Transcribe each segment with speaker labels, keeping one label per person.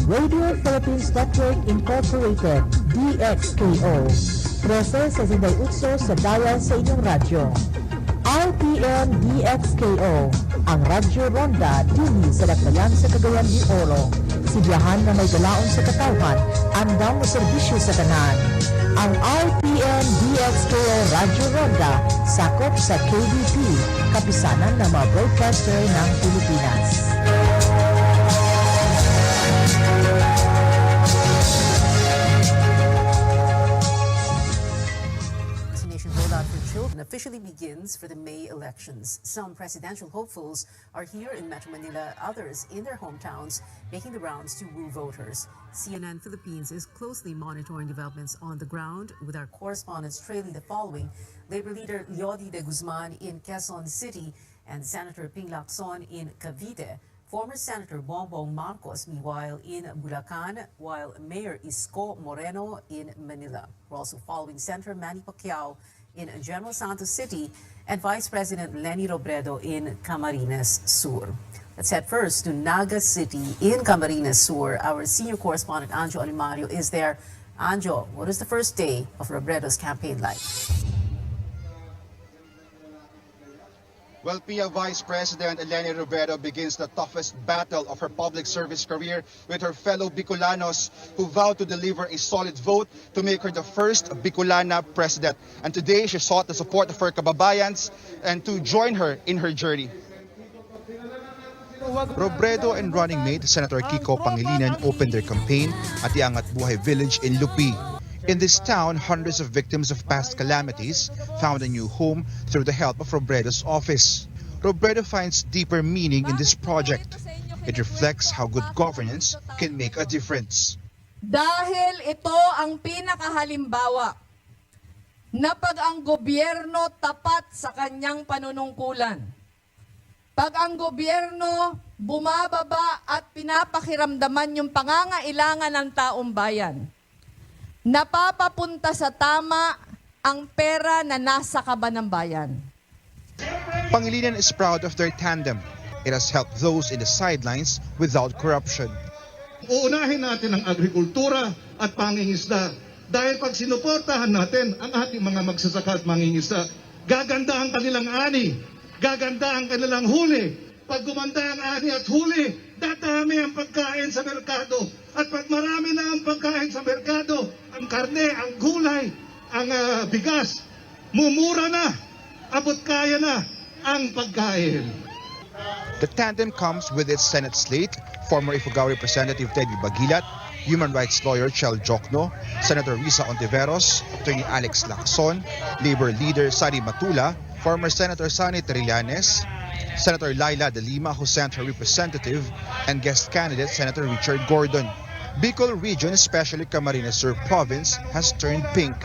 Speaker 1: Radio Philippines Network Incorporated, DXKO. 13 sa Sinday Utso sa dial sa inyong radyo. RPN DXKO, ang Radyo Ronda dini sa Dakbayan sa Cagayan de Oro. Sibiyahan na may galaon sa katawhan, andang na serbisyo sa tanan. Ang RPN DXKO Radyo Ronda sakop sa KBP, kapisanan ng mga broadcaster ng Pilipinas.
Speaker 2: Children officially begins for the May elections. Some presidential hopefuls are here in Metro Manila, others in their hometowns, making the rounds to woo voters. CNN Philippines is closely monitoring developments on the ground, with our correspondents trailing the following. Labor leader Leody de Guzman in Quezon City and Senator Ping Lacson in Cavite. Former Senator Bongbong Marcos, meanwhile, in Bulacan, while Mayor Isko Moreno in Manila. We're also following Senator Manny Pacquiao in General Santos City and Vice President Leni Robredo in Camarines Sur. Let's head first to Naga City in Camarines Sur. Our senior correspondent Anjo Alimario is there. Anjo, what is the first day of Robredo's campaign like?
Speaker 3: Well, PIA Vice President Leni Robredo begins the toughest battle of her public service career with her fellow Bicolanos who vowed to deliver a solid vote to make her the first Bicolana president. And today, she sought the support of her kababayans and to join her in her journey. Robredo and running mate Senator Kiko Pangilinan opened their campaign at the Angat Buhay village in Lupi. In this town, hundreds of victims of past calamities found a new home through the help of Robredo's office. Robredo finds deeper meaning in this project. It reflects how good governance can make a difference.
Speaker 4: Dahil ito ang pinakahalimbawa na pag ang gobyerno tapat sa kanyang panunungkulan, pag ang gobyerno bumababa at pinapakiramdaman yung pangangailangan ng taong bayan, napapapunta sa tama ang pera na nasa kaba ng bayan.
Speaker 3: Pangilinan is proud of their tandem. It has helped those in the sidelines without corruption.
Speaker 5: Uunahin natin ang agrikultura at pangingisda. Dahil pag sinuportahan natin ang ating mga magsasaka at mangingisda, gaganda ang kanilang ani, gaganda ang kanilang huli. Pag gumanda ang ani at huli, dadami ang pagkain sa merkado. At pag marami na ang pagkain sa merkado, ang karne, ang gulay, ang bigas, mumura na, abot kaya na ang pagkain.
Speaker 3: The tandem comes with its Senate slate, former Ifugao Representative Teddy Bagilat, human rights lawyer Chel Jokno, Senator Risa Ontiveros, Attorney Alex Lacson, Labor leader Sari Matula, former Senator Sani Trillanes, Senator Laila de Lima, who sent her representative, and guest candidate Senator Richard Gordon. Bicol region, especially Camarines Sur province, has turned pink.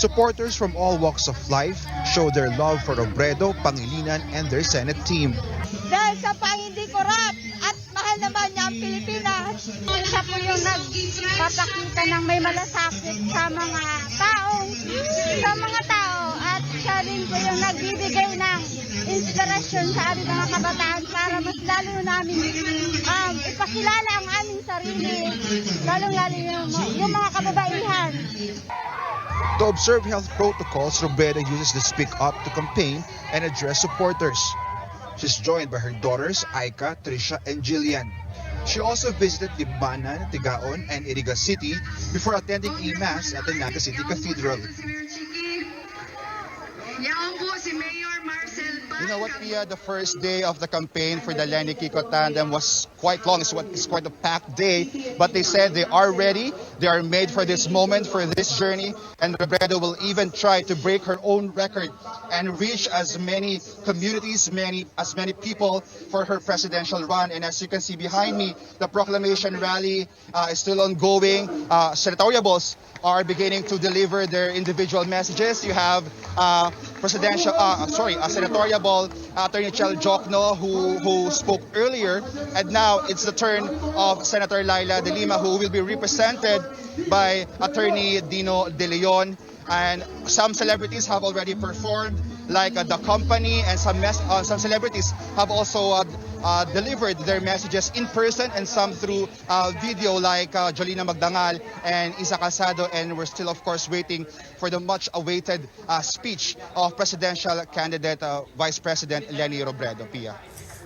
Speaker 3: Supporters from all walks of life show their love for Robredo, Pangilinan, and their Senate team.
Speaker 6: Dahil sa hindi corrupt at mahal naman niya ang Pilipinas. Siya po yung nagpapakita ng may malasakit sa mga tao at siya din po yung nagbibigay ng inspirasyon sa aming mga kabataan para mas lalo namin ipakilala ang aming sarili, lalong-lalo yung mga kababaihan.
Speaker 3: To observe health protocols, Robredo uses the Speak Up to campaign and address supporters. She's joined by her daughters, Aika, Trisha, and Jillian. She also visited Libmanan, Tigaon, and Iriga City before attending a mass at the Naga City Cathedral. You know what, Pia, the first day of the campaign for the Leni Kiko tandem was quite long. It's quite a packed day, but they said they are ready. They are made for this moment, for this journey, and Robredo will even try to break her own record and reach as many communities, as many people for her presidential run. And as you can see behind me, the proclamation rally is still ongoing. Senatoriables are beginning to deliver their individual messages. You have senatoriable Attorney Chel Jokno who spoke earlier, and now it's the turn of Senator Laila de Lima, who will be represented by Attorney Dino De Leon, and some celebrities have already performed. like the company and some celebrities have also delivered their messages in person and some through video like Jolina Magdangal and Isa Calzado, and we're still of course waiting for the much awaited speech of presidential candidate Vice President Leni Robredo. Pia.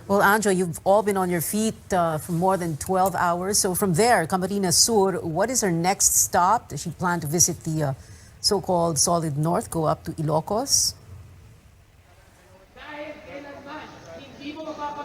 Speaker 2: Well, Anjo, you've all been on your feet for more than 12 hours. So from there, Camarines Sur, what is her next stop? Does she plan to visit the so-called Solid North, go up to Ilocos?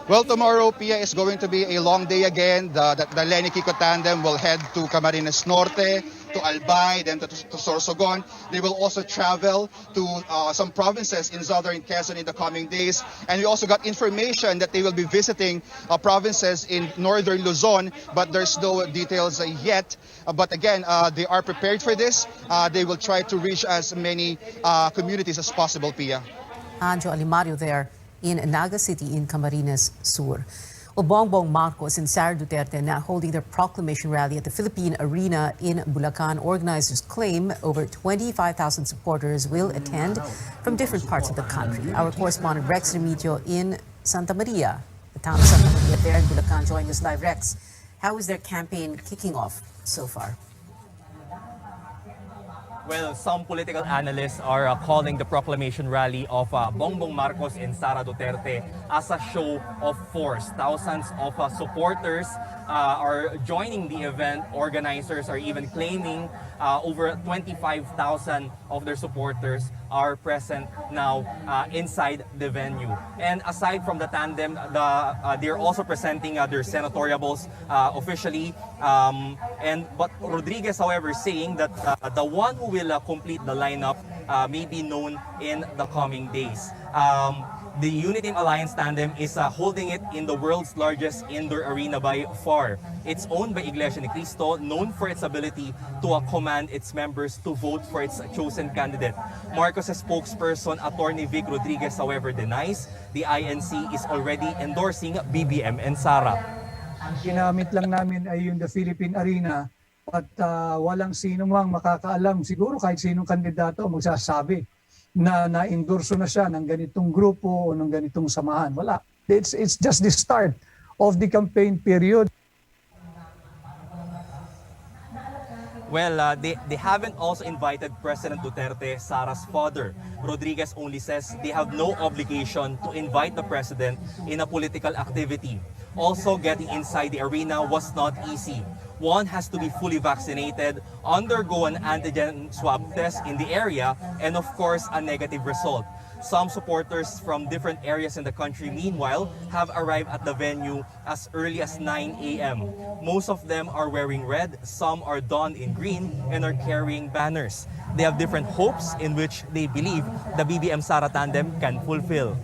Speaker 3: Well, tomorrow, Pia, is going to be a long day again. The Leni Kiko tandem will head to Camarines Norte, to Albay, then to Sorsogon. They will also travel to some provinces in southern Quezon in the coming days. And we also got information that they will be visiting provinces in northern Luzon, but there's no details yet. But again, they are prepared for this. They will try to reach as many communities as possible, Pia.
Speaker 2: Anjo Alimario there in Naga City in Camarines Sur. Well, Bongbong Marcos and Sara Duterte now holding their proclamation rally at the Philippine Arena in Bulacan. Organizers claim over 25,000 supporters will attend from different parts of the country. Our correspondent Rex Remigio in Santa Maria, the town of Santa Maria there in Bulacan, joining us live. Rex, how is their campaign kicking off so far?
Speaker 7: Well, some political analysts are calling the proclamation rally of Bongbong Marcos and Sara Duterte as a show of force. Thousands of supporters are joining the event. Organizers are even claiming over 25,000 of their supporters are present now inside the venue. And aside from the tandem, they're also presenting their senatoriables officially. But Rodriguez, however, saying that the one who will complete the lineup may be known in the coming days. The Uniteam Alliance tandem is holding it in the world's largest indoor arena by far. It's owned by Iglesia Ni Cristo, known for its ability to command its members to vote for its chosen candidate. Marcos' spokesperson, Attorney Vic Rodriguez, however, denies the INC is already endorsing BBM and Sara.
Speaker 8: Ang ginamit lang namin ay yung the Philippine Arena at walang sino mang makakaalam, siguro kahit sinong kandidato magsasabi na na-endorso na siya ng ganitong grupo o ng ganitong samahan. Wala. It's just the start of the campaign period.
Speaker 7: Well, they haven't also invited President Duterte, Sara's father. Rodriguez only says they have no obligation to invite the president in a political activity. Also, getting inside the arena was not easy. One has to be fully vaccinated, undergo an antigen swab test in the area, and of course, a negative result. Some supporters from different areas in the country, meanwhile, have arrived at the venue as early as 9 a.m. Most of them are wearing red, some are donned in green, and are carrying banners. They have different hopes in which they believe the BBM-Sara tandem can fulfill.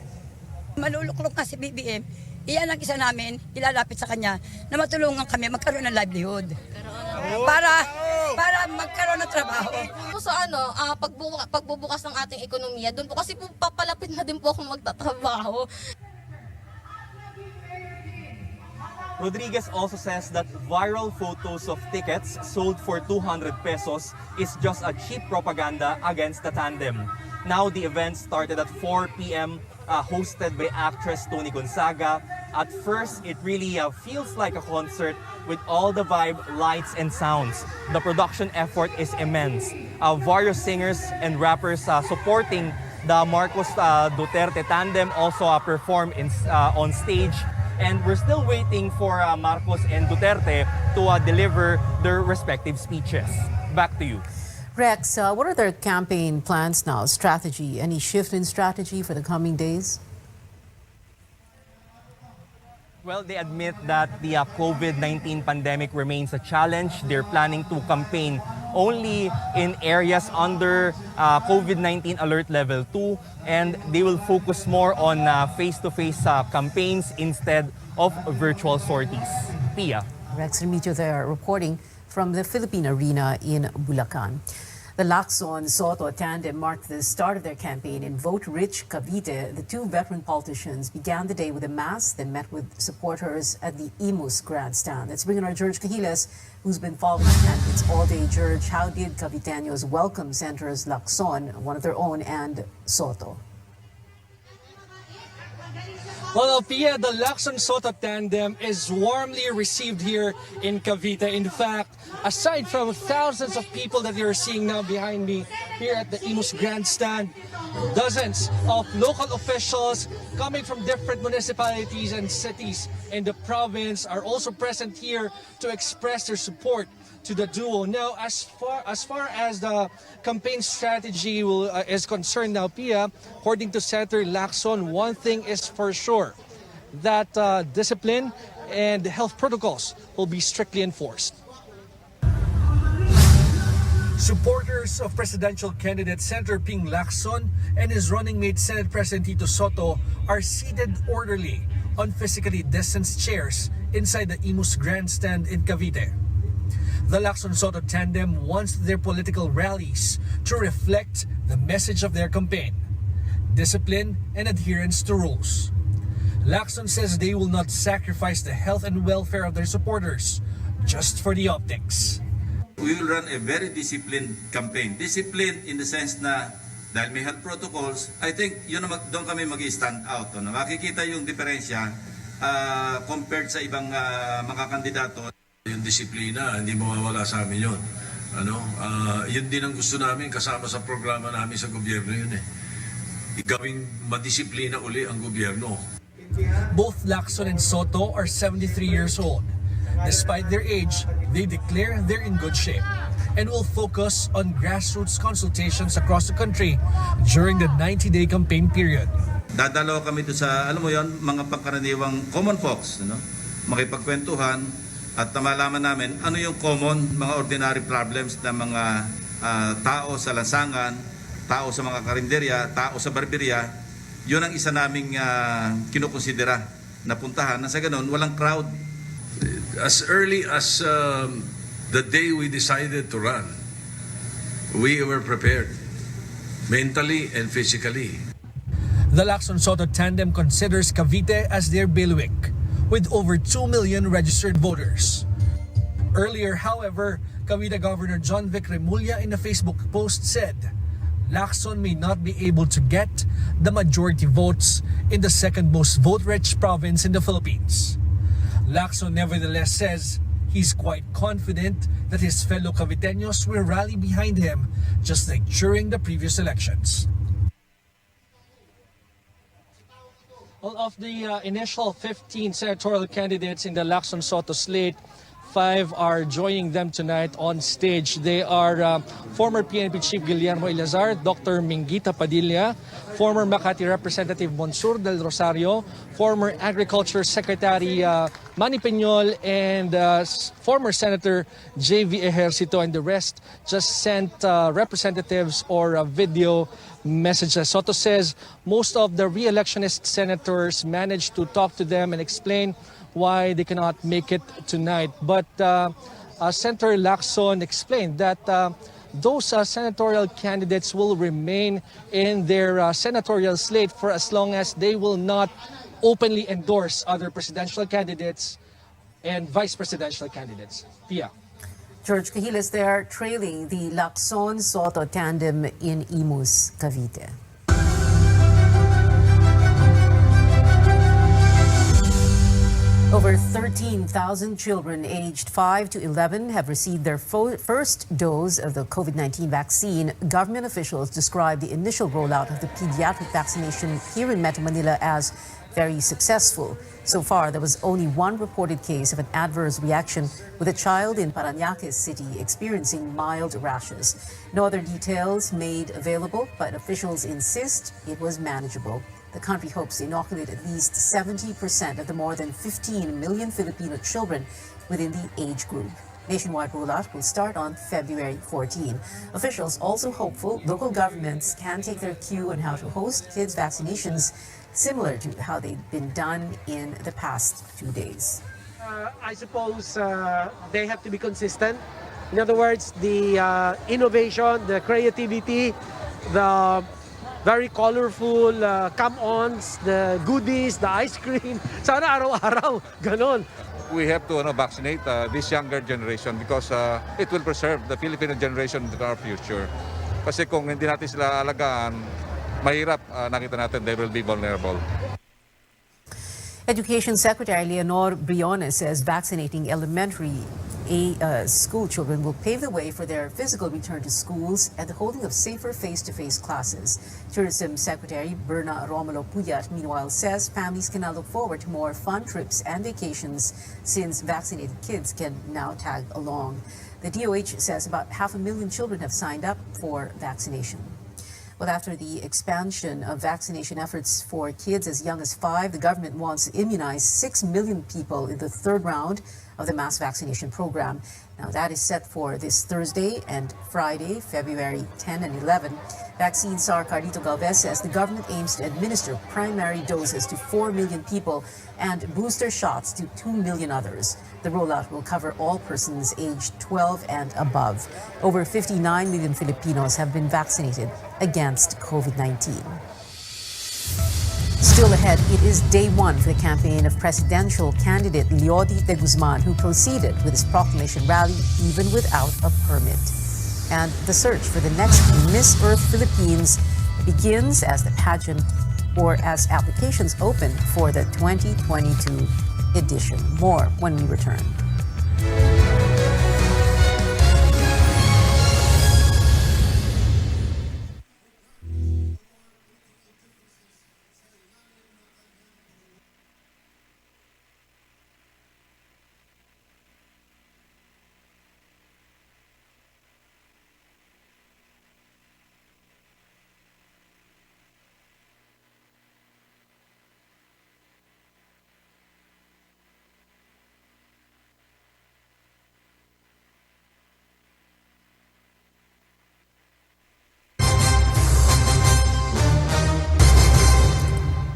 Speaker 9: Maluluklok nga si BBM, iyan ang isa namin, ilalapit sa kanya na matulungan kami magkaroon ng livelihood. Para magkaroon ng trabaho.
Speaker 10: So pagbubukas ng ating ekonomiya, doon po kasi po papalapit na din po akong magtatrabaho.
Speaker 7: Rodriguez also says that viral photos of tickets sold for 200 pesos is just a cheap propaganda against the tandem. Now the event started at 4 p.m. Hosted by actress Tony Gonzaga. At first, it really feels like a concert with all the vibe, lights, and sounds. The production effort is immense. Various singers and rappers supporting the Marcos Duterte tandem also perform on stage. And we're still waiting for Marcos and Duterte to deliver their respective speeches. Back to you.
Speaker 2: Rex, what are their campaign plans now? Strategy? Any shift in strategy for the coming days?
Speaker 7: Well, they admit that the COVID-19 pandemic remains a challenge. They're planning to campaign only in areas under COVID-19 alert level 2, and they will focus more on face-to-face campaigns instead of virtual sorties. Pia.
Speaker 2: Rex Remigio there reporting from the Philippine Arena in Bulacan. The Lacson-Soto tandem marked the start of their campaign in vote-rich Cavite. The two veteran politicians began the day with a mass, then met with supporters at the Imus grandstand. Let's bring in our George Cahiles, who's been following the candidates all day. George, how did Caviteños welcome Senators Lacson, one of their own, and Soto?
Speaker 11: Well, Pia, the Lacson Soto tandem is warmly received here in Cavite. In fact, aside from thousands of people that you're seeing now behind me here at the Imus Grandstand, dozens of local officials coming from different municipalities and cities in the province are also present here to express their support to the duo. Now, as far as the campaign strategy is concerned now, Pia, according to Senator Lacson, one thing is for sure, that discipline and health protocols will be strictly enforced. Supporters of presidential candidate Senator Ping Lacson and his running mate Senate President Tito Soto are seated orderly on physically distanced chairs inside the Imus Grandstand in Cavite. The Lacson Soto tandem wants their political rallies to reflect the message of their campaign: discipline and adherence to rules. Lacson says they will not sacrifice the health and welfare of their supporters just for the optics.
Speaker 12: We will run a very disciplined campaign. Disciplined in the sense na dahil may health protocols, I think yun doon kami mag-stand out. No? Makikita yung diferensya compared sa ibang mga kandidato.
Speaker 13: Yung disiplina, hindi mawawala sa amin yun. Yun din ang gusto namin kasama sa programa namin sa gobyerno yun eh. Gawing madisiplina uli ang gobyerno.
Speaker 11: Both Lacson and Soto are 73 years old. Despite their age, they declare they're in good shape and will focus on grassroots consultations across the country during the 90-day campaign period.
Speaker 12: Dadalaw kami doon sa, alam mo yon, mga pangkaraniwang common folks, makipagkwentuhan at malaman namin ano yung common, mga ordinary problems ng mga tao sa lansangan, tao sa mga karinderya, tao sa barberya. Yun ang isa naming kinukonsidera na puntahan na sa ganun, walang crowd.
Speaker 13: As early as the day we decided to run, we were prepared mentally and physically.
Speaker 11: The Lacson Soto tandem considers Cavite as their bailiwick, with over 2 million registered voters. Earlier, however, Cavite Governor John Vic Remulla in a Facebook post said Lacson may not be able to get the majority votes in the second most vote-rich province in the Philippines. Lacson nevertheless says he's quite confident that his fellow Caviteños will rally behind him just like during the previous elections. Well, of the initial 15 senatorial candidates in the Lacson Soto slate, 5 are joining them tonight on stage. They are former PNP Chief Guillermo Ilazar, Dr. Minguita Padilla, former Makati Representative Monsur del Rosario, former Agriculture Secretary Manny Peñol, and former Senator J.V. Ejercito, and the rest just sent representatives or video messages. Soto says most of the re-electionist senators managed to talk to them and explain why they cannot make it tonight. But Senator Lacson explained that those senatorial candidates will remain in their senatorial slate for as long as they will not openly endorse other presidential candidates and vice presidential candidates. Pia.
Speaker 2: George Cahiles there trailing the Lacson Soto tandem in Imus, Cavite. Over 13,000 children aged 5 to 11 have received their first dose of the COVID-19 vaccine. Government officials describe the initial rollout of the pediatric vaccination here in Metro Manila as very successful. So far, there was only one reported case of an adverse reaction, with a child in Parañaque City experiencing mild rashes. No other details made available, but officials insist it was manageable. The country hopes to inoculate at least 70% of the more than 15 million Filipino children within the age group. Nationwide rollout will start on February 14. Officials also hopeful local governments can take their cue on how to host kids' vaccinations, similar to how they've been done in the past 2 days.
Speaker 14: I suppose they have to be consistent. In other words, the innovation, the creativity, the very colorful come-ons, the goodies, the ice cream. Sana araw-araw, ganon.
Speaker 15: We have to vaccinate this younger generation because it will preserve the Filipino generation in our future. Kasi kung hindi natin sila alagaan, mahirap nakita natin they will be vulnerable.
Speaker 2: Education Secretary Leonor Briones says vaccinating elementary school children will pave the way for their physical return to schools and the holding of safer face-to-face classes. Tourism Secretary Berna Romulo Puyat, meanwhile, says families can now look forward to more fun trips and vacations since vaccinated kids can now tag along. The DOH says about 500,000 children have signed up for vaccination. Well, after the expansion of vaccination efforts for kids as young as 5, the government wants to immunize 6 million people in the third round of the mass vaccination program. Now, that is set for this Thursday and Friday, February 10 and 11. Vaccine czar Carlito Galvez says the government aims to administer primary doses to 4 million people and booster shots to 2 million others. The rollout will cover all persons aged 12 and above. Over 59 million Filipinos have been vaccinated against COVID-19. Still ahead, it is day one for the campaign of presidential candidate Leody de Guzman, who proceeded with his proclamation rally even without a permit. And the search for the next Miss Earth Philippines begins as the pageant or as applications open for the 2022 edition. More when we return.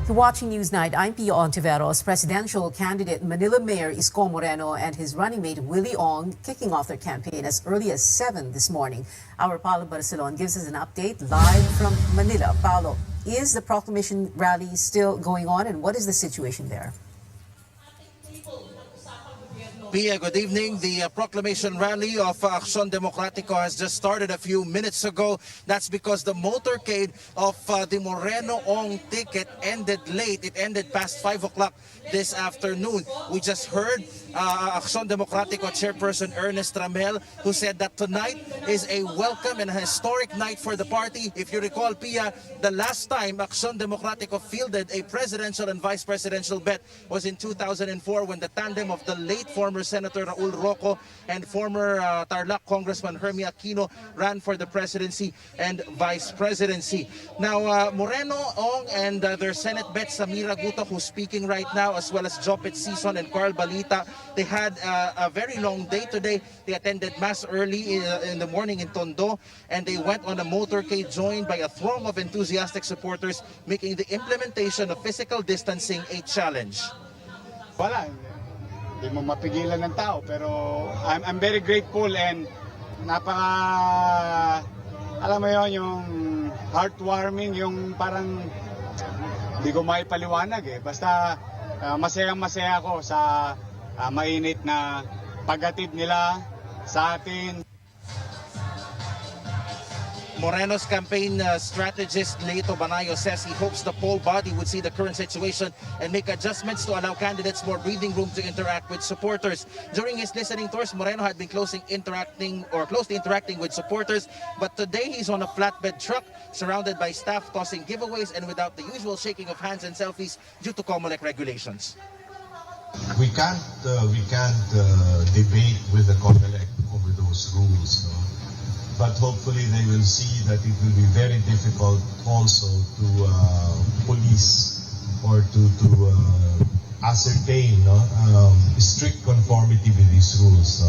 Speaker 2: You're watching Newsnight. I'm Pia Ontiveros. Presidential candidate Manila Mayor Isko Moreno and his running mate Willie Ong kicking off their campaign as early as 7 this morning. Our Paolo Barcelon gives us an update live from Manila. Paolo, is the proclamation rally still going on, and what is the situation there?
Speaker 16: Pia, good evening. The proclamation rally of Aksyon Demokratiko has just started a few minutes ago. That's because the motorcade of the Moreno Ong ticket ended late. It ended past 5 o'clock this afternoon. We just heard Aksyon Demokratiko Chairperson Ernest Ramel, who said that tonight is a welcome and a historic night for the party. If you recall, Pia, the last time Aksyon Demokratiko fielded a presidential and vice presidential bet was in 2004 when the tandem of the late former Senator Raul Roco and former Tarlac Congressman Hermie Aquino ran for the presidency and vice presidency. Now, Moreno Ong and their Senate bet Samira Guto, who's speaking right now, as well as Jopet Sison and Carl Balita, they had a very long day today. They attended mass early in the morning in Tondo, and they went on a motorcade joined by a throng of enthusiastic supporters, making the implementation of physical distancing a challenge.
Speaker 17: Wala, hindi mo mapigilan ng tao, pero I'm very grateful and napaka, alam mo yon, yung heartwarming, yung parang hindi ko maipaliwanag eh. Basta masayang-masaya ako sa mainit na paghatid nila sa atin.
Speaker 16: Moreno's campaign strategist Leito Banayo says he hopes the poll body would see the current situation and make adjustments to allow candidates more breathing room to interact with supporters. During his listening tours, Moreno had been closely interacting with supporters, but today he's on a flatbed truck surrounded by staff tossing giveaways and without the usual shaking of hands and selfies due to COMELEC regulations.
Speaker 18: We can't debate with the COMELEC over those rules, no? But hopefully they will see that it will be very difficult also to police or to ascertain strict conformity with these rules.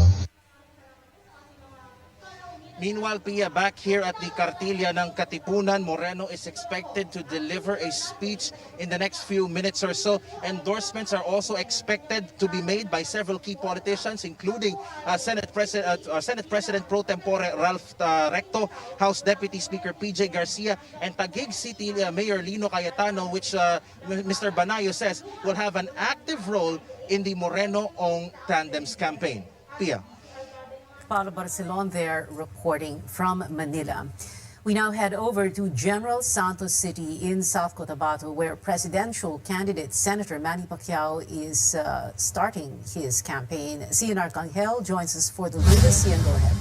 Speaker 16: Meanwhile, Pia, back here at the Kartilya ng Katipunan, Moreno is expected to deliver a speech in the next few minutes or so. Endorsements are also expected to be made by several key politicians, including Senate President Pro Tempore Ralph Recto, House Deputy Speaker PJ Garcia, and Taguig City Mayor Lino Cayetano, which Mr. Banayo says will have an active role in the Moreno-Ong Tandem's campaign. Pia.
Speaker 2: Paolo Barcelon there reporting from Manila. We now head over to General Santos City in South Cotabato, where presidential candidate Senator Manny Pacquiao is starting his campaign. Cian Arcangel joins us for the latest. Cian, go ahead.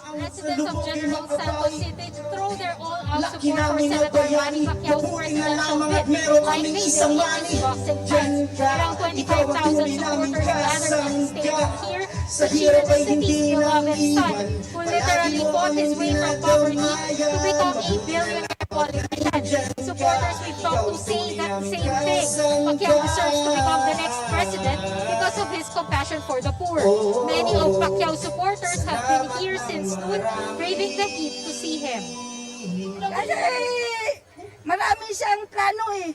Speaker 19: Residents of General Santos City throw their all-out support for Senator Manny Pacquiao's presidential bid, like they did in his boxing fight. Around 25,000 supporters gathered at the stadium here to cheer the city's beloved son, who literally fought his way from poverty to become a billionaire politician. Supporters we've talked to say that same thing. Pacquiao deserves to become the next president because of his compassion for the poor. Many of Pacquiao's supporters have been here since noon, braving the heat to see him.
Speaker 9: Kasi marami siyang plano eh.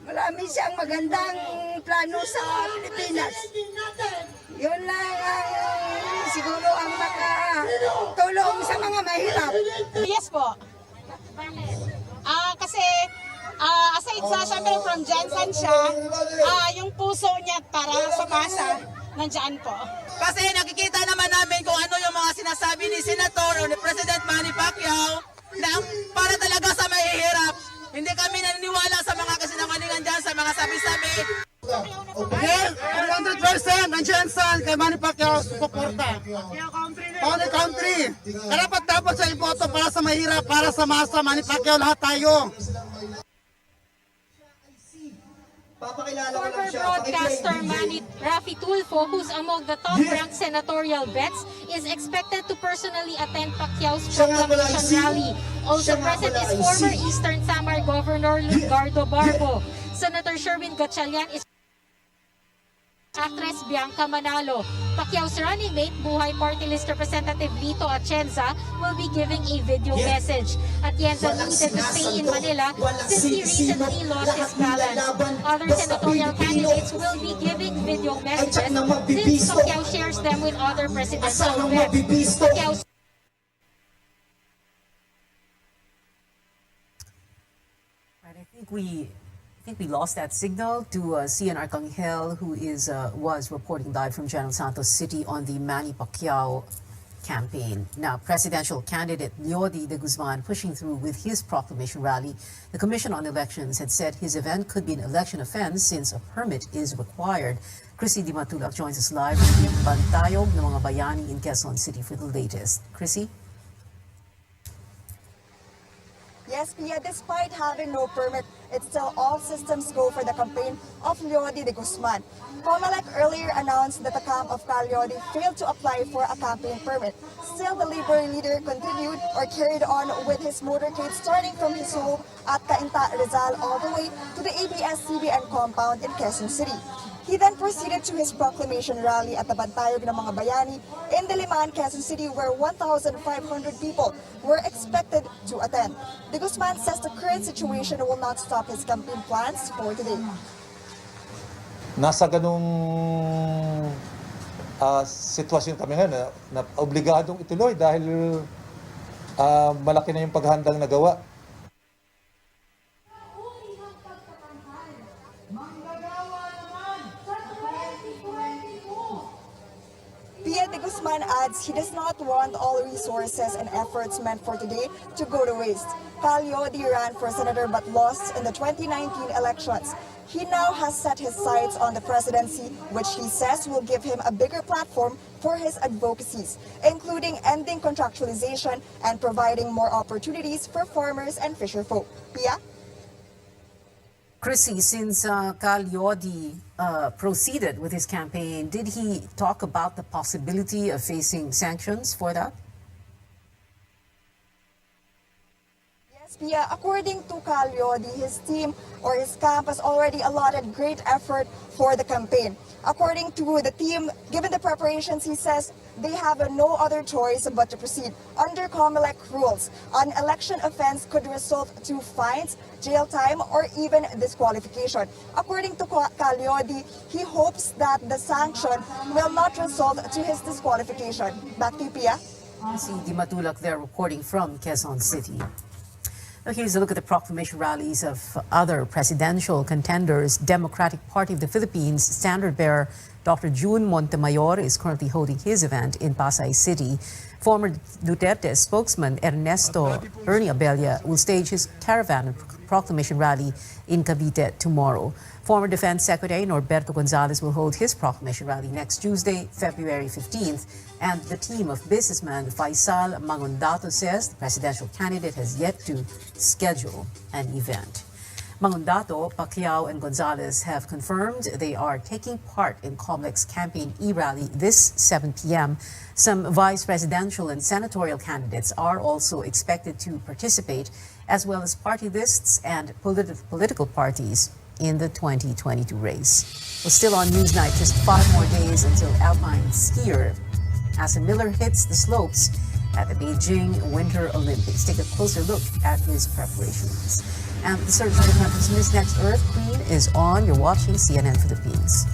Speaker 9: Marami siyang magandang plano sa Pilipinas. Yun lang ang siguro ang makatulong sa mga mahirap.
Speaker 20: Yes po. Kasi aside sa syempre from Jensen siya, yung puso niya para sa masa, nandiyan po.
Speaker 21: Kasi nakikita naman namin kung ano yung mga sinasabi ni Senator o ni President Manny Pacquiao na para talaga sa mahihirap. Hindi kami naniniwala sa mga kasinungalingan dyan, sa mga sabi-sabi.
Speaker 22: Okay, 100% nandiyan saan kay Manny Pacquiao suporta. Pauni country. Karapat dapat sa iboto para sa mahirap, para sa masa, Manny Pacquiao, lahat tayo.
Speaker 19: Former broadcaster Manny Rafi Tulfo, who's among the top-ranked senatorial bets, is expected to personally attend Pacquiao's proclamation rally. Also present is former Eastern Samar Governor Luzgardo Barbo. Senator Sherwin Gatchalian is actress Bianca Manalo. Pacquiao's running mate, Buhay Party List Representative Lito Atienza, will be giving a video message. Atienza needed to stay in Manila since he recently lost his balance. Other senatorial candidates will be giving video messages since Pacquiao shares them with other presidential bets. Pacquiao's
Speaker 2: I think we lost that signal to Cian Arcangel, who was reporting live from General Santos City on the Manny Pacquiao campaign. Now, presidential candidate Leody de Guzman pushing through with his proclamation rally. The Commission on Elections had said his event could be an election offense since a permit is required. Chrissy Di Matulak joins us live from Bantayog ng mga bayani in Quezon City for the latest. Chrissy?
Speaker 23: Yes, Pia, despite having no permit, it's still all systems go for the campaign of Leody de Guzman. Comelec earlier announced that the camp of Cal Leody failed to apply for a campaign permit. Still, the Labor leader continued or carried on with his motorcade starting from his home at Cainta, Rizal all the way to the ABS-CBN compound in Quezon City. He then proceeded to his proclamation rally at the Bantayog ng mga bayani in Diliman, Quezon City, where 1,500 people were expected to attend. De Guzman says the current situation will not stop his campaign plans for today.
Speaker 24: Nasa ganung sitwasyon kami ngayon na obligadong ituloy dahil malaki na yung paghandang nagawa.
Speaker 23: Pia de Guzman adds he does not want all resources and efforts meant for today to go to waste. Cal Leody ran for senator but lost in the 2019 elections. He now has set his sights on the presidency, which he says will give him a bigger platform for his advocacies, including ending contractualization and providing more opportunities for farmers and fisherfolk. Pia?
Speaker 2: Chrissy, since Cal Leody proceeded with his campaign, did he talk about the possibility of facing sanctions for that?
Speaker 23: Yes, Pia. According to Cal Leody, his team or his camp has already allotted great effort for the campaign. According to the team, given the preparations, he says they have no other choice but to proceed. Under Comelec rules, an election offense could result to fines, jail time, or even disqualification. According to Cal Leody, he hopes that the sanction will not result to his disqualification. Back to you, Pia.
Speaker 2: See Di Matulak there reporting from Quezon City. Now here's a look at the proclamation rallies of other presidential contenders. Democratic Party of the Philippines standard bearer Dr. June Montemayor is currently holding his event in Pasay City. Former Duterte spokesman Ernesto Ernie Abella will stage his caravan proclamation rally in Cavite tomorrow. Former Defense Secretary Norberto Gonzales will hold his proclamation rally next Tuesday, February 15th. And the team of businessman Faisal Mangundato says the presidential candidate has yet to schedule an event. Mangundato, Pacquiao, and Gonzales have confirmed they are taking part in Comlec's campaign e-rally this 7 p.m. Some vice presidential and senatorial candidates are also expected to participate, as well as party lists and political parties in the 2022 race. Well, still on Newsnight, just 5 more days until alpine skier Asa Miller hits the slopes at the Beijing Winter Olympics. Take a closer look at his preparations. And the search for the country's Miss Next Earth Queen is on. You're watching CNN Philippines.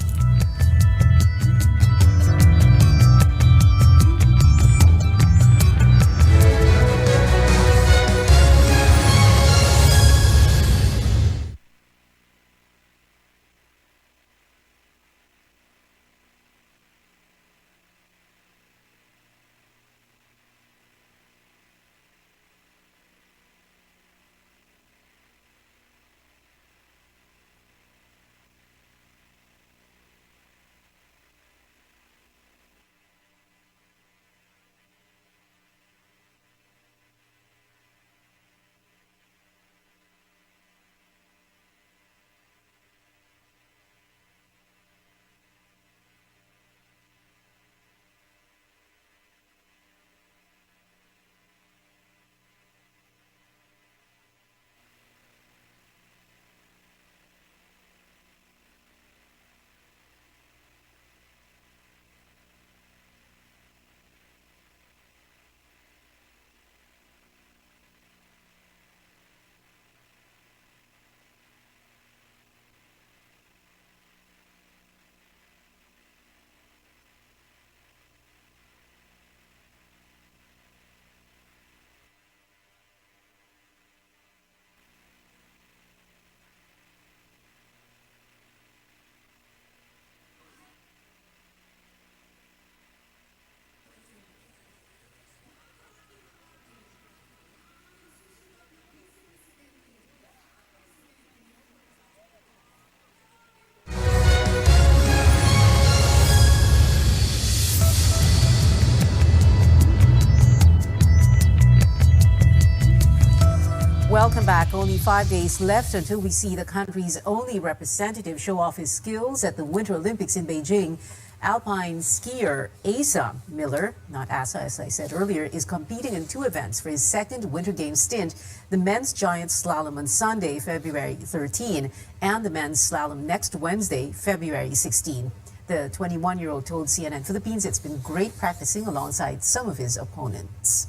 Speaker 2: Welcome back. Only 5 days left until we see the country's only representative show off his skills at the Winter Olympics in Beijing. Alpine skier Asa Miller, not Asa as I said earlier, is competing in 2 events for his second Winter Games stint, the men's giant slalom on Sunday, February 13, and the men's slalom next Wednesday, February 16. The 21-year-old told CNN Philippines it's been great practicing alongside some of his opponents.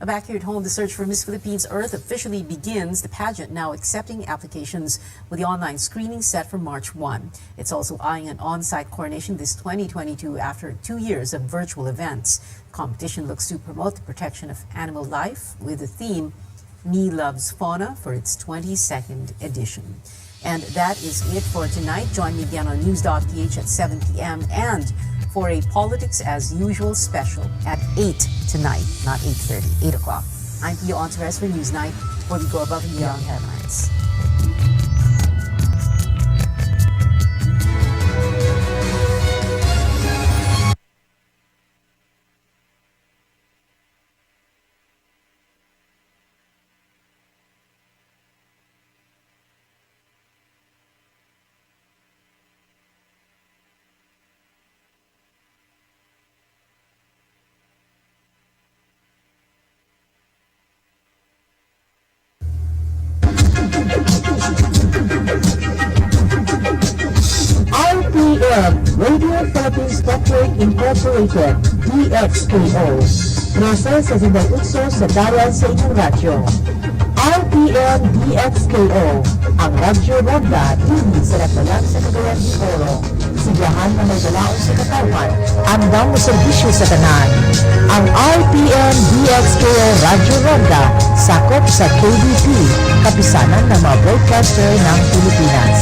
Speaker 2: Back here at home, the search for Miss Philippines Earth officially begins. The pageant now accepting applications with the online screening set for March 1. It's also eyeing an on-site coronation this 2022 after 2 years of virtual events. The competition looks to promote the protection of animal life with the theme Me Loves Fauna for its 22nd edition. And that is it for tonight. Join me again on News.ph at 7 p.m. and for a Politics as Usual special at 8 tonight, not 8:30, 8 o'clock. I'm Pia Ontiveros for Newsnight, where we go above and beyond headlines.
Speaker 1: RPN, Radio Philippines Network Incorporated, DXKO. Presence sa Sindang-Utso sa Daran sa inyong radyo. RPN DXKO, ang radyo ronda dini sa Latalan sa Cagayan de Oro. Sigahan na may dalaon sa katawan, andang na serbisyo sa tanan. Ang RPN DXKO Radyo Ronda, sakop sa KBP, kapisanan ng mga broadcaster ng Pilipinas.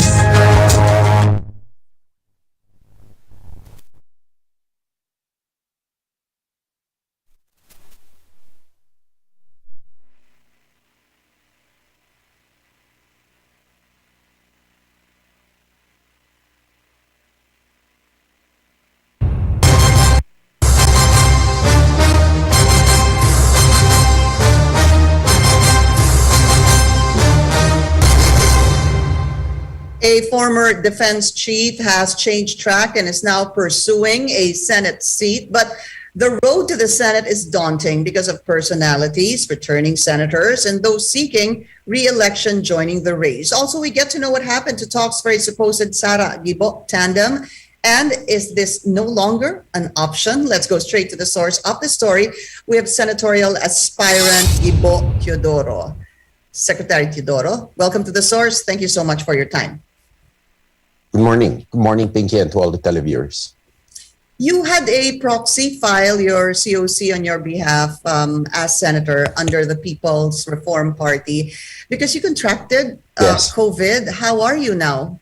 Speaker 3: A former defense chief has changed track and is now pursuing a Senate seat, but the road to the Senate is daunting because of personalities, returning senators, and those seeking re-election joining the race. Also, we get to know what happened to talks for a supposed Sara Gibo tandem. And is this no longer an option? Let's go straight to the source of the story. We have senatorial aspirant Gibo Teodoro. Secretary Teodoro, welcome to the source. Thank you so much for your time.
Speaker 4: Good morning. Good morning, Pinky, and to all the televiewers.
Speaker 3: You had a proxy file your COC on your behalf as senator under the People's Reform Party because you contracted
Speaker 4: Yes.
Speaker 3: COVID. How are you now?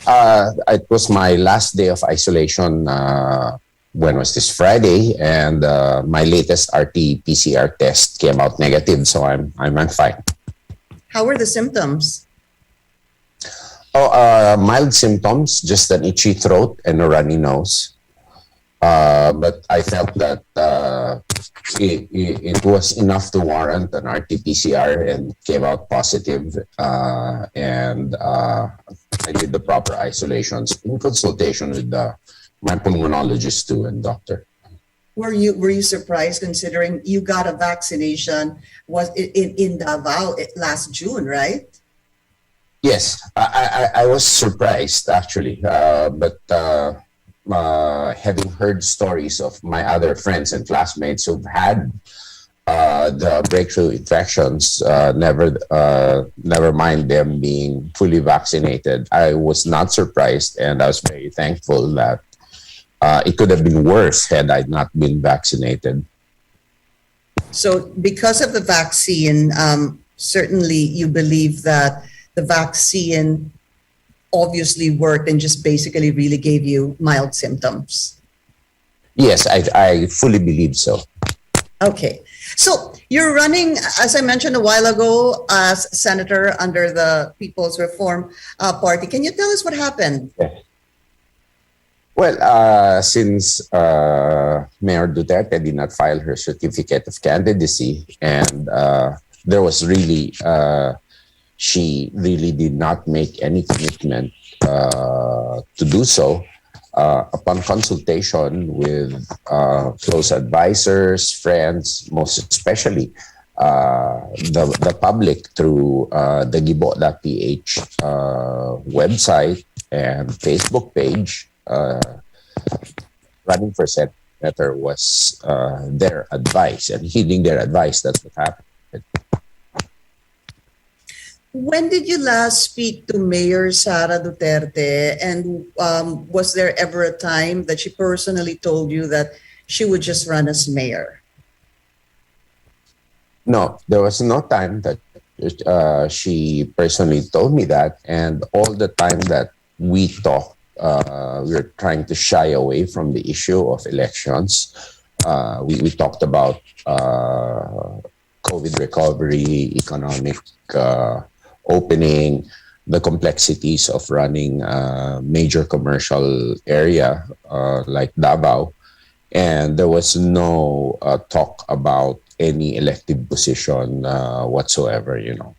Speaker 4: It was my last day of isolation. When was this? Friday, and my latest RT-PCR test came out negative, so I'm fine.
Speaker 3: How were the symptoms?
Speaker 4: Mild symptoms, just an itchy throat and a runny nose. But I felt that it was enough to warrant an RT-PCR and came out positive. And I did the proper isolations in consultation with my pulmonologist too and doctor.
Speaker 3: Were you surprised considering you got a vaccination was in Davao last June, right?
Speaker 4: Yes, I was surprised actually, but having heard stories of my other friends and classmates who've had the breakthrough infections, never mind them being fully vaccinated, I was not surprised, and I was very thankful that it could have been worse had I not been vaccinated.
Speaker 3: So because of the vaccine, certainly you believe that the vaccine obviously worked and just basically really gave you mild symptoms.
Speaker 4: Yes, I fully believe so.
Speaker 3: Okay. So you're running, as I mentioned a while ago, as senator under the People's Reform Party. Can you tell us what happened?
Speaker 4: Well, since Mayor Duterte did not file her certificate of candidacy, and there was really, she really did not make any commitment to do so. Upon consultation with close advisors, friends, most especially the public through the Gibo.ph website and Facebook page, running for senator was their advice, and heeding their advice, that's what happened.
Speaker 3: When did you last speak to Mayor Sara Duterte, and was there ever a time that she personally told you that she would just run as mayor?
Speaker 4: No, there was no time that she personally told me that, and all the time that we talked, we were trying to shy away from the issue of elections. We talked about COVID recovery, economic opening, the complexities of running a major commercial area like Davao, and there was no talk about any elective position whatsoever, you know.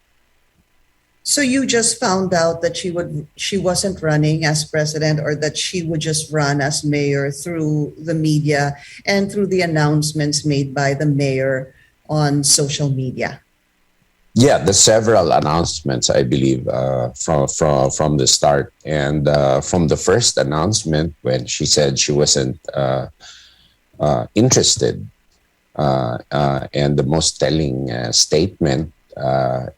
Speaker 3: So you just found out that she wasn't running as president, or that she would just run as mayor through the media and through the announcements made by the mayor on social media?
Speaker 4: Yeah, the several announcements, I believe, from the start, and from the first announcement when she said she wasn't interested, and the most telling statement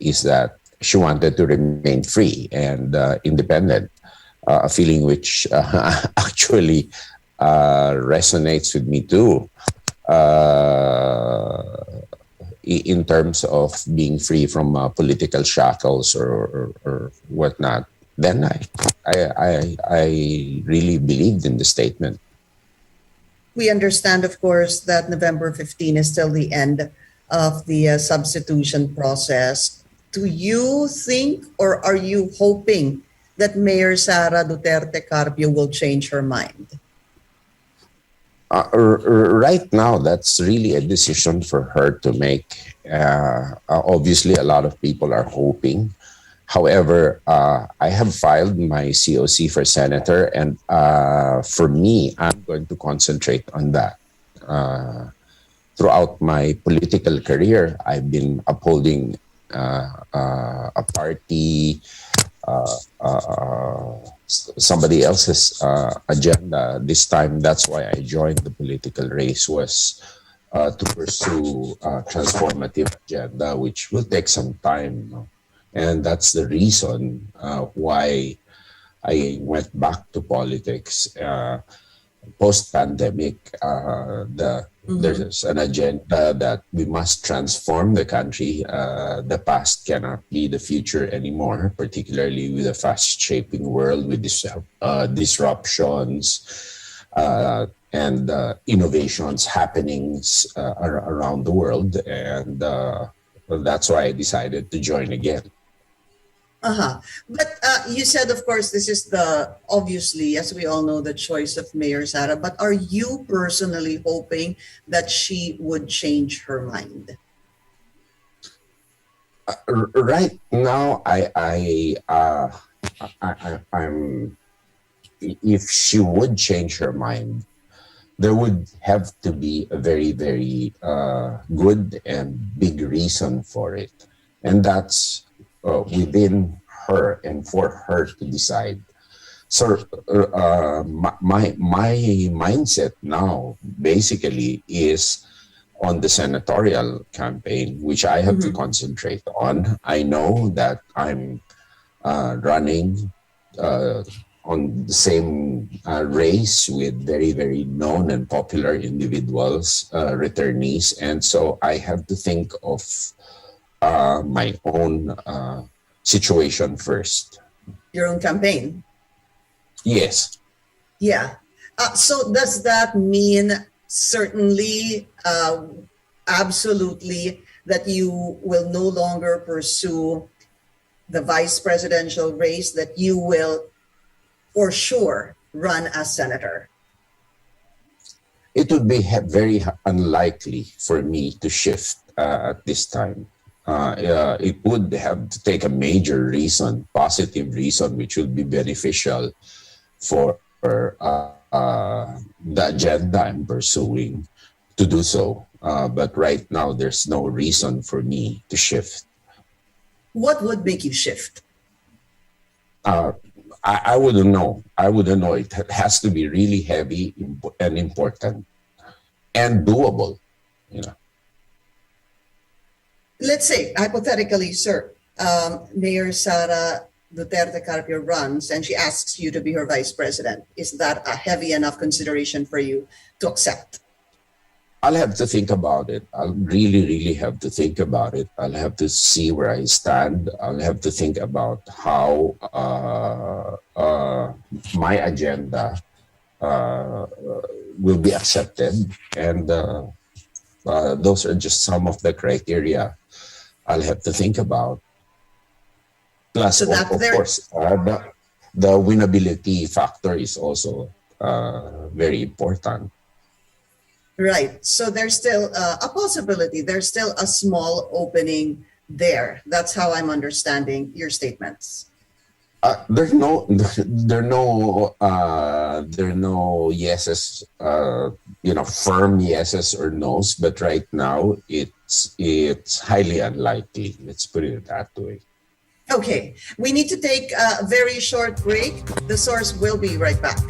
Speaker 4: is that she wanted to remain free and independent, a feeling which actually resonates with me too. In terms of being free from political shackles or whatnot, then I really believed in the statement.
Speaker 3: We understand, of course, that November 15 is still the end of the substitution process. Do you think, or are you hoping that Mayor Sara Duterte Carpio will change her mind?
Speaker 4: Right now, that's really a decision for her to make. Obviously, a lot of people are hoping However, I have filed my COC for senator, and for me, I'm going to concentrate on that. Throughout my political career, I've been upholding a party, somebody else's agenda. This time, that's why I joined the political race, was to pursue a transformative agenda, which will take some time. No? And that's the reason why I went back to politics. Post-pandemic, there's an agenda that we must transform the country. The past cannot be the future anymore, particularly with a fast-shaping world with disruptions and innovations happenings around the world. And that's why I decided to join again.
Speaker 3: But you said, of course, this is obviously, as we all know, the choice of Mayor Sara. But are you personally hoping that she would change her mind?
Speaker 4: Right now, I'm. If she would change her mind, there would have to be a very, very good and big reason for it, and that's within her and for her to decide. So my mindset now basically is on the senatorial campaign, which I have to concentrate on. I know that I'm running on the same race with very, very known and popular individuals, returnees, and so I have to think of my own situation first.
Speaker 3: Your own campaign?
Speaker 4: Yes.
Speaker 3: Yeah. So does that mean certainly, absolutely, that you will no longer pursue the vice presidential race, that you will for sure run as senator?
Speaker 4: It would be very unlikely for me to shift at this time. It would have to take a major reason, positive reason, which would be beneficial for the agenda I'm pursuing to do so. But right now, there's no reason for me to shift.
Speaker 3: What would make you shift?
Speaker 4: I wouldn't know. I wouldn't know. It has to be really heavy and important and doable, you know.
Speaker 3: Let's say, hypothetically, sir, Mayor Sara Duterte Carpio runs and she asks you to be her vice president. Is that a heavy enough consideration for you to accept?
Speaker 4: I'll have to think about it. I'll really, really have to think about it. I'll have to see where I stand. I'll have to think about how my agenda will be accepted. And those are just some of the criteria I'll have to think about. Plus,
Speaker 3: So that
Speaker 4: of
Speaker 3: there-
Speaker 4: course, the winnability factor is also very important.
Speaker 3: Right. So there's still a possibility. There's still a small opening there. That's how I'm understanding your statements.
Speaker 4: There are no yeses, firm yeses or nos. But right now, it's highly unlikely. Let's put it that way.
Speaker 3: Okay. We need to take a very short break. The source will be right back.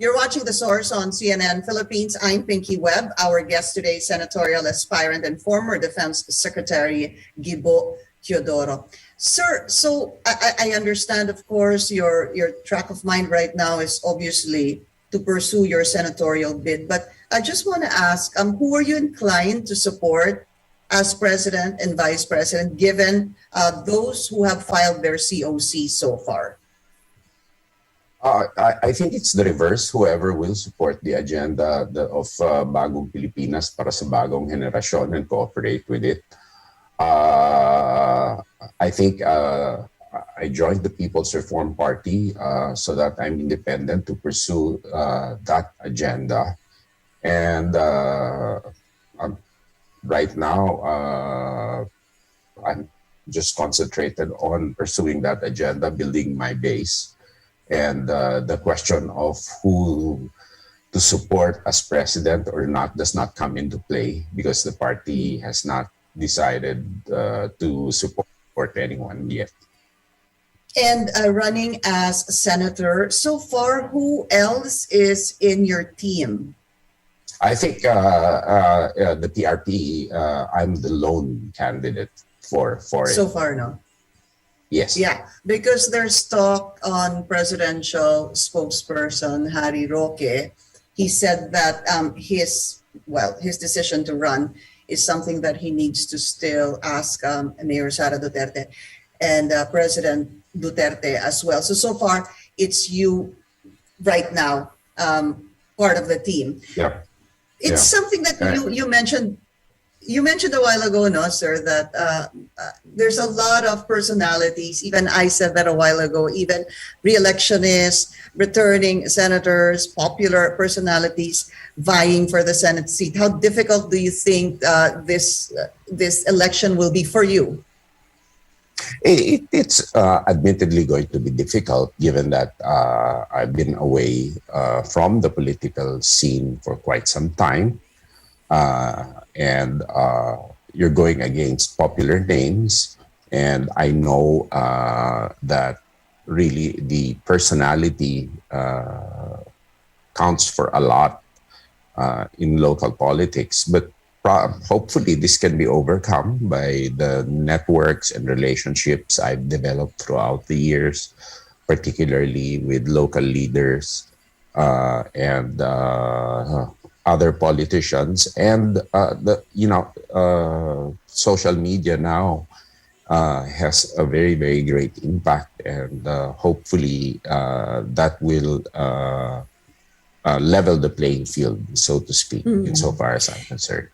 Speaker 3: You're watching The Source on CNN Philippines. I'm Pinky Webb. Our guest today, senatorial aspirant and former Defense Secretary Gibo Teodoro. Sir, so I understand, of course, your track of mind right now is obviously to pursue your senatorial bid. But I just want to ask, who are you inclined to support as president and vice president, given those who have filed their COC so far?
Speaker 4: I think it's the reverse. Whoever will support the agenda of Bagong Pilipinas para sa bagong henerasyon and cooperate with it. I think I joined the People's Reform Party so that I'm independent to pursue that agenda. And right now, I'm just concentrated on pursuing that agenda, building my base. And the question of who to support as president or not does not come into play because the party has not decided to support anyone yet.
Speaker 3: And running as a senator, so far, who else is in your team?
Speaker 4: I think the PRP, I'm the lone candidate for it.
Speaker 3: So far, no?
Speaker 4: Yes.
Speaker 3: Yeah, because there's talk on presidential spokesperson Harry Roque. He said that his decision to run is something that he needs to still ask Mayor Sara Duterte and President Duterte as well. So far, it's you right now, part of the team.
Speaker 4: Yeah.
Speaker 3: It's something that you mentioned. You mentioned a while ago, no, sir, that there's a lot of personalities. Even I said that a while ago. Even re-electionists, returning senators, popular personalities vying for the Senate seat. How difficult do you think this election will be for you?
Speaker 4: It's admittedly going to be difficult, given that I've been away from the political scene for quite some time. And you're going against popular names. And I know that really the personality counts for a lot in local politics. But hopefully this can be overcome by the networks and relationships I've developed throughout the years, particularly with local leaders and other politicians. And social media now has a very, very great impact, and hopefully that will level the playing field, so to speak, insofar as I'm concerned.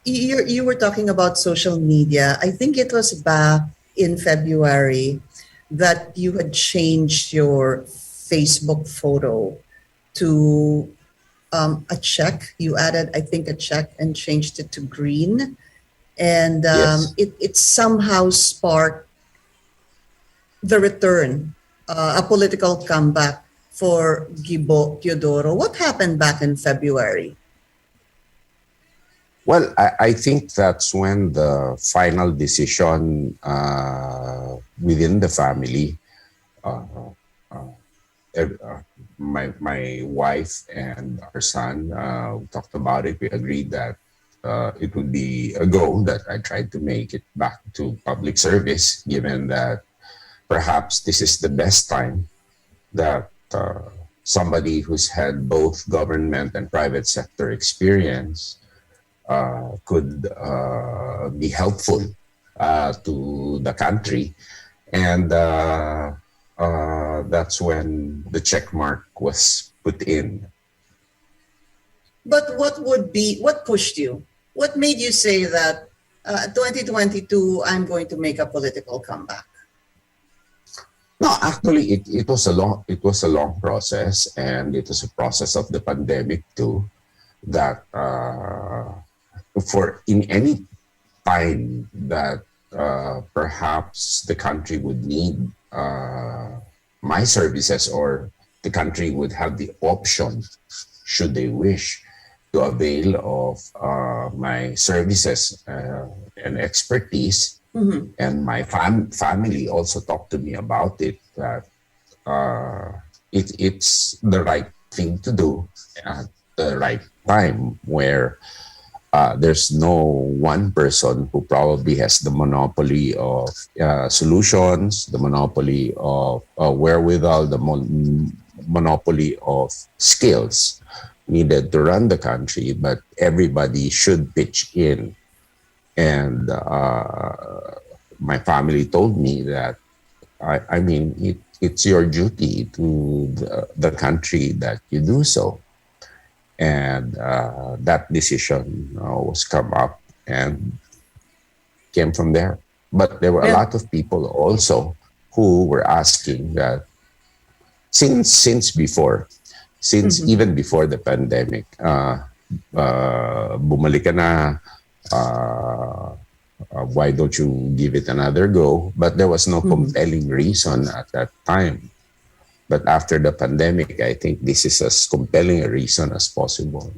Speaker 3: You were talking about social media. I think it was back in February that you had changed your Facebook photo to a check. You added, I think, a check and changed it to green. And
Speaker 4: Yes.
Speaker 3: it somehow sparked the return, a political comeback for Gibo Teodoro. What happened back in February?
Speaker 4: Well, I think that's when the final decision within the family, my wife and our son talked about it. We agreed that it would be a go that I tried to make it back to public service, given that perhaps this is the best time that somebody who's had both government and private sector experience could be helpful to the country. And that's when the check mark was put in.
Speaker 3: But what pushed you? What made you say that 2022, I'm going to make a political comeback?
Speaker 4: No, actually, it was a long process, and it was a process of the pandemic too. That for in any time that perhaps the country would need my services, or the country would have the option, should they wish, to avail of my services and expertise.
Speaker 3: Mm-hmm.
Speaker 4: And my family also talked to me about it, that it's the right thing to do at the right time, where there's no one person who probably has the monopoly of solutions, the monopoly of wherewithal, the monopoly of skills needed to run the country, but everybody should pitch in. And my family told me that, it's your duty to the country that you do so. And that decision was come up and came from there. But there were a lot of people also who were asking that since even before the pandemic, bumalik ka na, why don't you give it another go? But there was no compelling reason at that time. But after the pandemic, I think this is as compelling a reason as possible,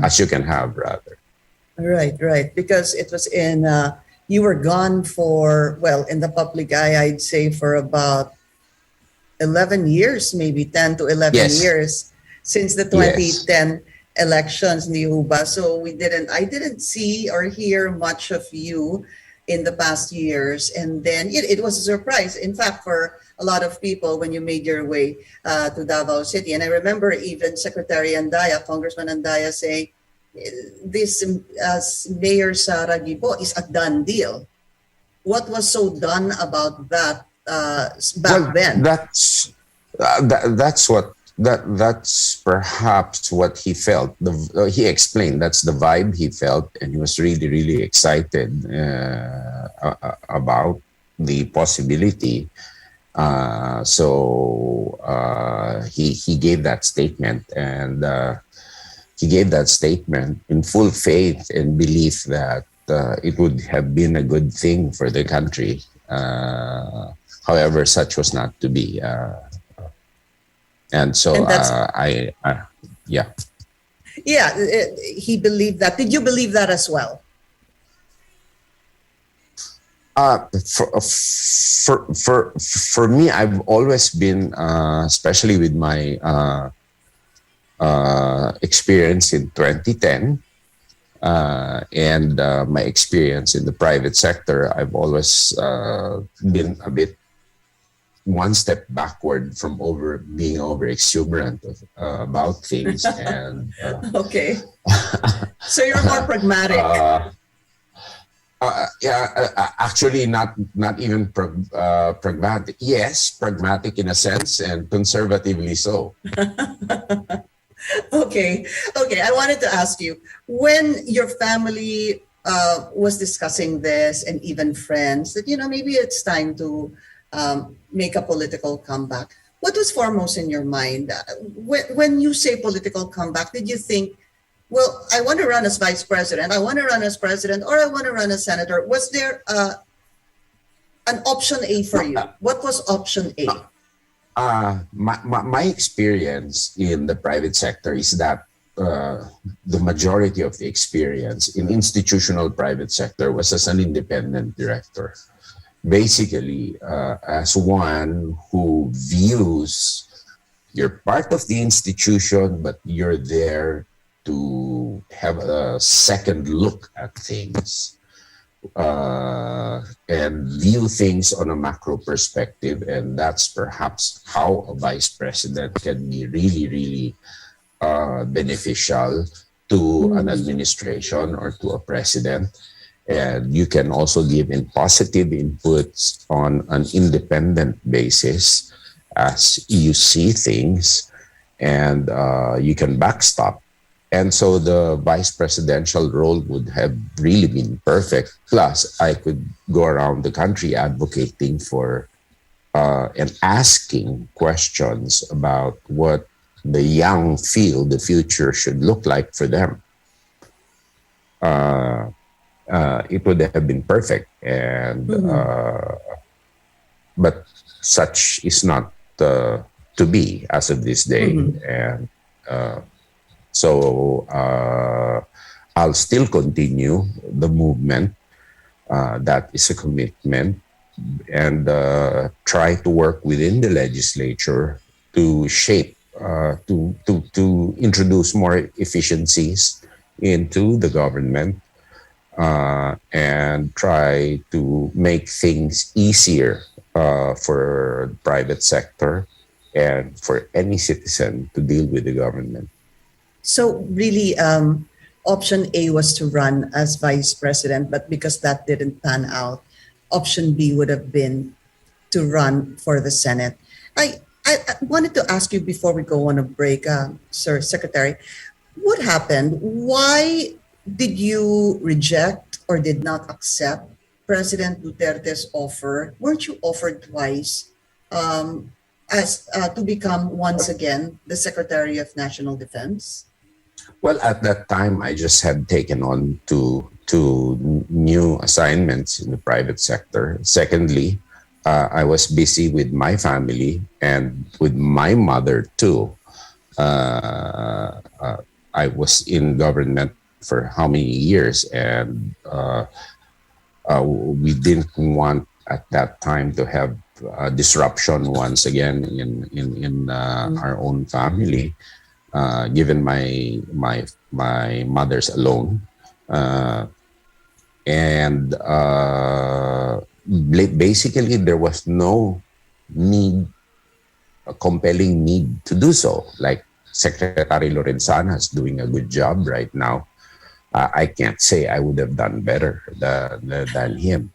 Speaker 4: as you can have, rather.
Speaker 3: Right. Because it was you were gone for, well, in the public eye, I'd say for about 11 years, maybe 10 to 11
Speaker 4: Yes.
Speaker 3: years since the 2010 elections in the UBA. So I didn't see or hear much of you in the past years. And then it was a surprise, in fact, for a lot of people when you made your way to Davao City. And I remember even Secretary Andaya, Congressman Andaya, saying, this as Mayor Sara Gibo is a done deal. What was so done about that back then?
Speaker 4: That's perhaps what he felt. He explained that's the vibe he felt, and he was really, really excited about the possibility. So he gave that statement, and he gave that statement in full faith and belief that it would have been a good thing for the country. However, such was not to be. And so yeah.
Speaker 3: Yeah, he believed that. Did you believe that as well?
Speaker 4: For me, I've always been, especially with my experience in 2010 and my experience in the private sector, I've always been a bit one step backward from being over exuberant about things. And
Speaker 3: okay, so you're more pragmatic.
Speaker 4: Actually, not even pragmatic. Yes, pragmatic in a sense, and conservatively so.
Speaker 3: Okay. I wanted to ask you, when your family was discussing this, and even friends, that maybe it's time to make a political comeback, what was foremost in your mind? When you say political comeback, did you think, well, I want to run as vice president, I want to run as president, or I want to run as senator? Was there an option A for you? What was option A?
Speaker 4: My experience in the private sector is that the majority of the experience in institutional private sector was as an independent director. Basically, as one who views you're part of the institution, but you're there to have a second look at things and view things on a macro perspective. And that's perhaps how a vice president can be really, really beneficial to an administration or to a president. And you can also give in positive inputs on an independent basis as you see things, and you can backstop. And so the vice presidential role would have really been perfect. Plus, I could go around the country advocating for and asking questions about what the young feel the future should look like for them. It would have been perfect, and but such is not to be as of this day. And so I'll still continue the movement. That is a commitment, and try to work within the legislature to shape, to introduce more efficiencies into the government, and try to make things easier for the private sector and for any citizen to deal with the government.
Speaker 3: So really, option A was to run as vice president, but because that didn't pan out, option B would have been to run for the Senate. I wanted to ask you before we go on a break, Sir Secretary, what happened? Why did you reject or did not accept President Duterte's offer, weren't you offered twice to become once again the Secretary of National Defense?
Speaker 4: Well, at that time, I just had taken on two new assignments in the private sector. Secondly, I was busy with my family and with my mother too. I was in government for how many years, and we didn't want at that time to have disruption once again in our own family, given my mother's alone, and basically there was no need, a compelling need to do so. Like Secretary Lorenzana is doing a good job right now. I can't say I would have done better than him.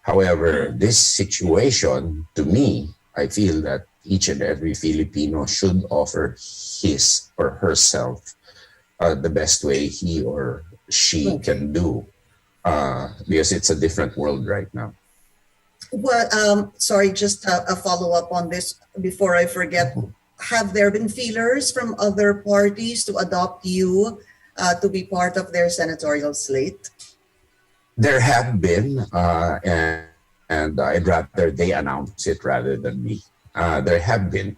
Speaker 4: However, this situation, to me, I feel that each and every Filipino should offer his or herself the best way he or she can do, because it's a different world right now.
Speaker 3: Well, sorry, just a follow-up on this before I forget. Have there been feelers from other parties to adopt you to be part of their senatorial slate?
Speaker 4: There have been, and I'd rather they announce it rather than me. There have been.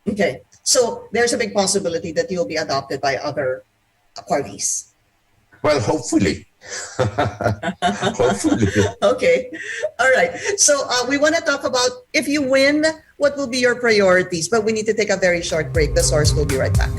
Speaker 3: Okay, so there's a big possibility that you'll be adopted by other parties.
Speaker 4: Well, hopefully. Hopefully.
Speaker 3: Okay, all right. So we want to talk about, if you win, what will be your priorities? But we need to take a very short break. The Source will be right back.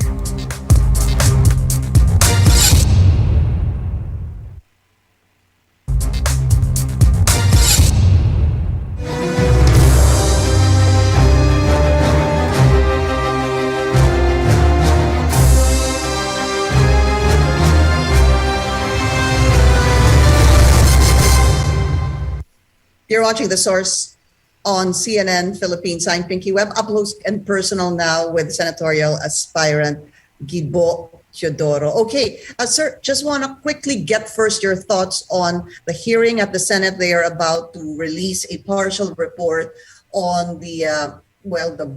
Speaker 3: You're watching The Source on CNN Philippines. I'm Pinky Webb, up close and personal now with senatorial aspirant Gibo Teodoro. Okay, sir, just want to quickly get first your thoughts on the hearing at the Senate. They are about to release a partial report on the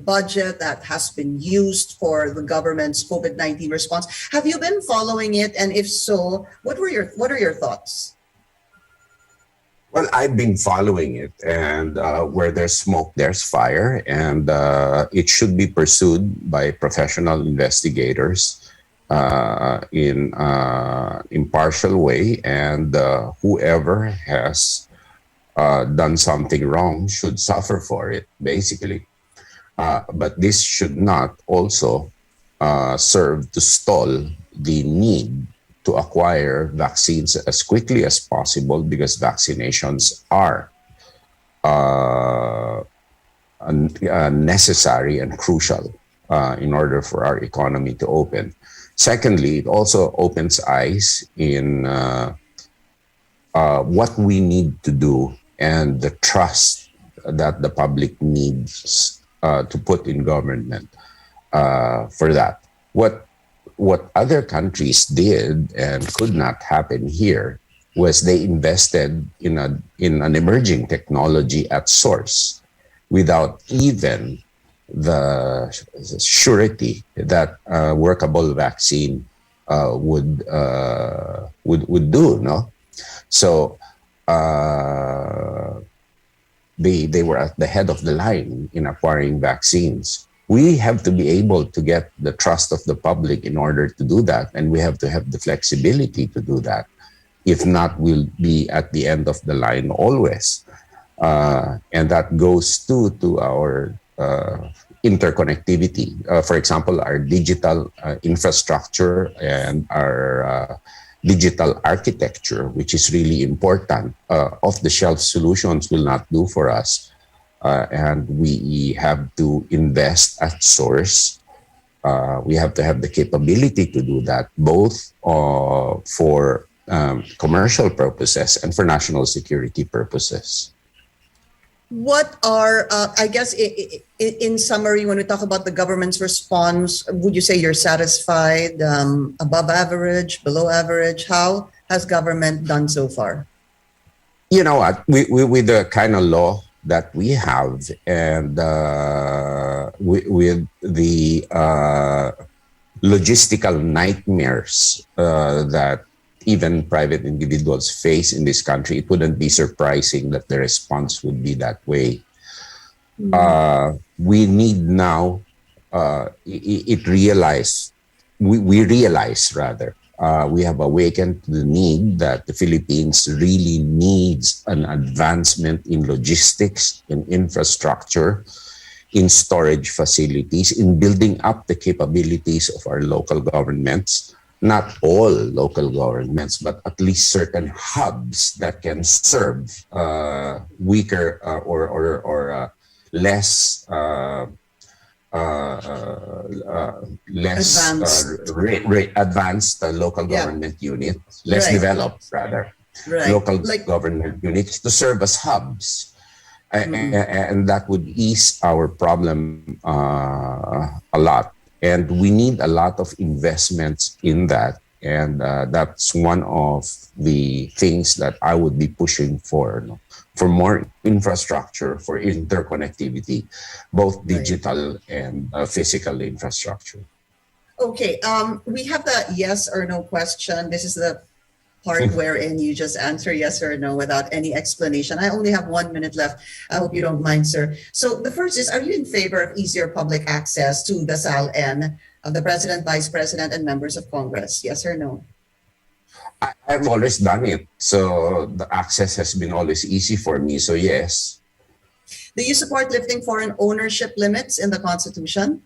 Speaker 3: budget that has been used for the government's COVID-19 response. Have you been following it? And if so, what are your thoughts?
Speaker 4: Well, I've been following it, and where there's smoke, there's fire, and it should be pursued by professional investigators in impartial way, and whoever has done something wrong should suffer for it, basically. But this should not also serve to stall the need to acquire vaccines as quickly as possible, because vaccinations are necessary and crucial in order for our economy to open. Secondly, it also opens eyes in what we need to do and the trust that the public needs to put in government for that. What other countries did and could not happen here was they invested in an emerging technology at source without even the surety that a workable vaccine would do, no? So they were at the head of the line in acquiring vaccines. We have to be able to get the trust of the public in order to do that, and we have to have the flexibility to do that. If not, we'll be at the end of the line always. And that goes to our interconnectivity. For example, our digital infrastructure and our digital architecture, which is really important. Off-the-shelf solutions will not do for us. And we have to invest at source. We have to have the capability to do that, both for commercial purposes and for national security purposes.
Speaker 3: What are, I guess, in summary, when we talk about the government's response, would you say you're satisfied, above average, below average? How has government done so far?
Speaker 4: You know what? We with the kind of law that we have, and with the logistical nightmares that even private individuals face in this country, it wouldn't be surprising that the response would be that way. We need now, we realize rather, we have awakened to the need that the Philippines really needs an advancement in logistics, in infrastructure, in storage facilities, in building up the capabilities of our local governments. Not all local governments, but at least certain hubs that can serve weaker or less advanced local government units, less developed rather, local government units to serve as hubs. And that would ease our problem a lot. And we need a lot of investments in that. And that's one of the things that I would be pushing for more infrastructure, for interconnectivity, both digital and physical infrastructure.
Speaker 3: Okay, we have the yes or no question. This is the part wherein you just answer yes or no without any explanation. I only have 1 minute left. I hope you don't mind, sir. So the first is, are you in favor of easier public access to the SAL-N of the President, Vice President, and members of Congress? Yes or no?
Speaker 4: I've always done it. So the access has been always easy for me. So yes.
Speaker 3: Do you support lifting foreign ownership limits in the Constitution?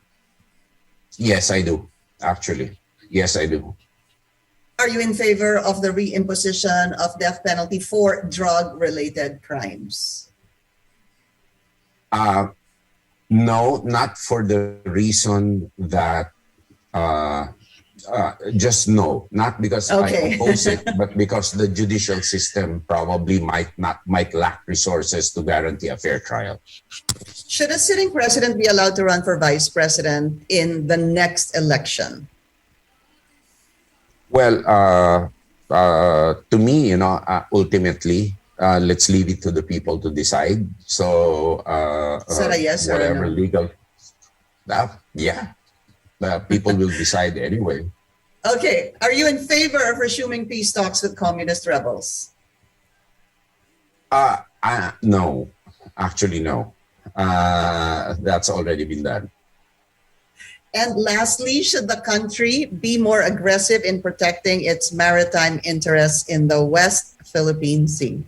Speaker 4: Yes, I do. Actually, yes, I do.
Speaker 3: Are you in favor of the reimposition of death penalty for drug-related crimes?
Speaker 4: No, not for the reason that just no, not because I oppose it, but because the judicial system probably might lack resources to guarantee a fair trial.
Speaker 3: Should a sitting president be allowed to run for vice president in the next election?
Speaker 4: Well, to me, ultimately, let's leave it to the people to decide. So,
Speaker 3: is that a yes or
Speaker 4: whatever
Speaker 3: no?
Speaker 4: Legal, people will decide anyway.
Speaker 3: Okay, are you in favor of resuming peace talks with communist rebels?
Speaker 4: No, actually, no. That's already been done.
Speaker 3: And lastly, should the country be more aggressive in protecting its maritime interests in the West Philippine Sea?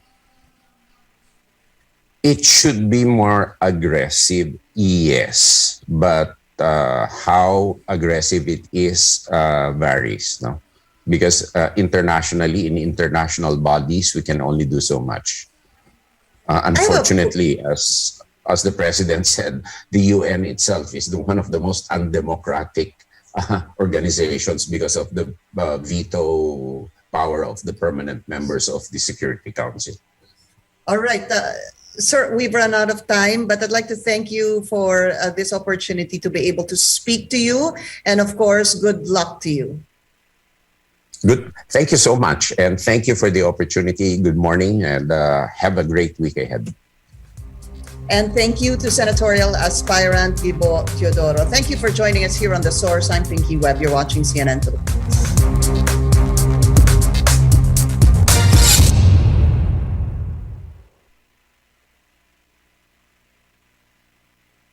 Speaker 4: It should be more aggressive, yes. But how aggressive it is varies, no? Because internationally, in international bodies, we can only do so much. Unfortunately, as the president said, the UN itself is one of the most undemocratic organizations because of the veto power of the permanent members of the Security Council.
Speaker 3: All right. Sir, we've run out of time, but I'd like to thank you for this opportunity to be able to speak to you. And of course, good luck to you.
Speaker 4: Good. Thank you so much. And thank you for the opportunity. Good morning and have a great week ahead.
Speaker 3: And thank you to senatorial aspirant Gibo Teodoro. Thank you for joining us here on The Source. I'm Pinky Webb. You're watching CNN Philippines.